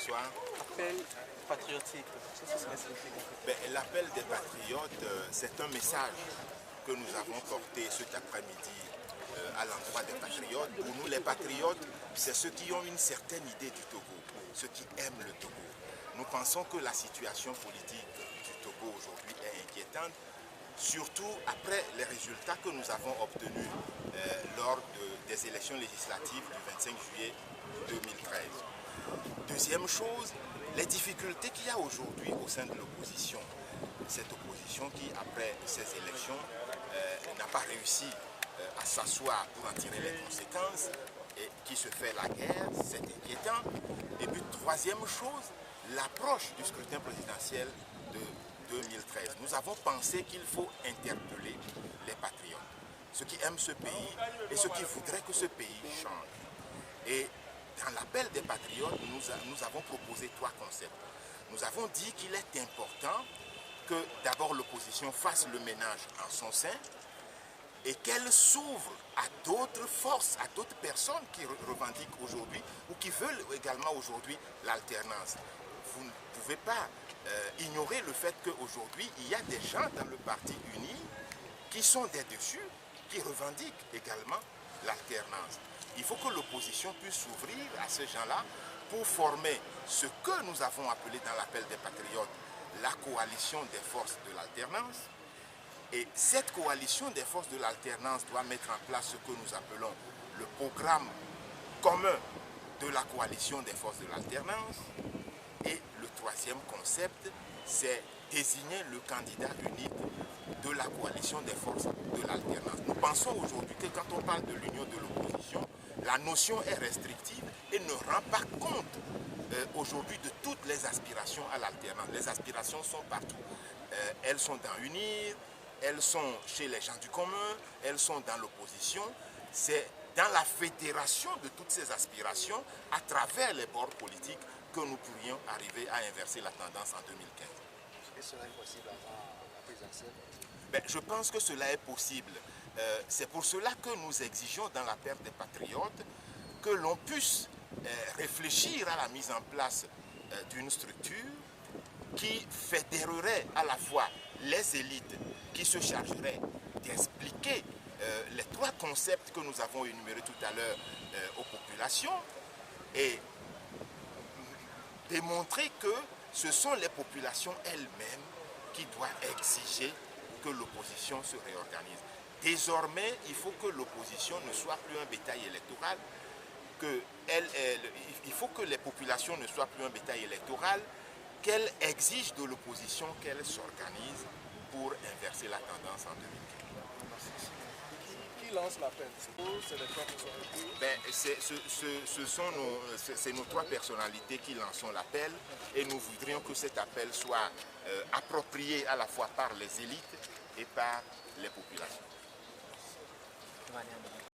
bonsoir. Appel patriotique, qu'est-ce que cela signifie? L'appel des patriotes, c'est un message que nous avons porté cet après-midi à l'endroit des patriotes. Pour nous, les patriotes, c'est ceux qui ont une certaine idée du Togo, ceux qui aiment le Togo. Nous pensons que la situation politique du Togo aujourd'hui est inquiétante, surtout après les résultats que nous avons obtenus lors des élections législatives du 25 juillet 2013. Deuxième chose, les difficultés qu'il y a aujourd'hui au sein de l'opposition. Cette opposition qui, après ces élections, n'a pas réussi à s'asseoir pour en tirer les conséquences et qui se fait la guerre, c'est inquiétant. Et puis, troisième chose, l'approche du scrutin présidentiel de 2013. Nous avons pensé qu'il faut interpeller les patriotes, ceux qui aiment ce pays et ceux qui voudraient que ce pays change. Et dans l'appel des patriotes, nous avons proposé trois concepts. Nous avons dit qu'il est important que d'abord l'opposition fasse le ménage en son sein et qu'elle s'ouvre à d'autres forces, à d'autres personnes qui revendiquent aujourd'hui ou qui veulent également aujourd'hui l'alternance. Vous ne pouvez pas ignorer le fait qu'aujourd'hui, il y a des gens dans le parti uni qui sont des dessus, qui revendiquent également l'alternance. Il faut que l'opposition puisse s'ouvrir à ces gens-là pour former ce que nous avons appelé dans l'appel des patriotes la coalition des forces de l'alternance. Et cette coalition des forces de l'alternance doit mettre en place ce que nous appelons le programme commun de la coalition des forces de l'alternance. Et le troisième concept, c'est désigner le candidat unique de la coalition des forces de l'alternance. Nous pensons aujourd'hui que quand on parle de l'union de l'opposition, la notion est restrictive et ne rend pas compte aujourd'hui de toutes les aspirations à l'alternance. Les aspirations sont partout. Elles sont dans UNIR, elles sont chez les gens du commun, elles sont dans l'opposition. C'est dans la fédération de toutes ces aspirations, à travers les bords politiques, que nous pourrions arriver à inverser la tendance en 2015. Est-ce que cela est possible avant la présidentielle? Je pense que cela est possible. C'est pour cela que nous exigeons dans l'appel des patriotes que l'on puisse réfléchir à la mise en place d'une structure qui fédérerait à la fois les élites qui se chargeraient d'expliquer les trois concepts que nous avons énumérés tout à l'heure aux populations et démontrer que ce sont les populations elles-mêmes qui doivent exiger que l'opposition se réorganise. Désormais, il faut que l'opposition ne soit plus un bétail électoral, il faut que les populations ne soient plus un bétail électoral, qu'elle exige de l'opposition qu'elle s'organise pour inverser la tendance en 2015. Qui lance l'appel? C'est les trois personnalités? C'est nos trois personnalités qui lançons l'appel et nous voudrions que cet appel soit approprié à la fois par les élites et par les populations.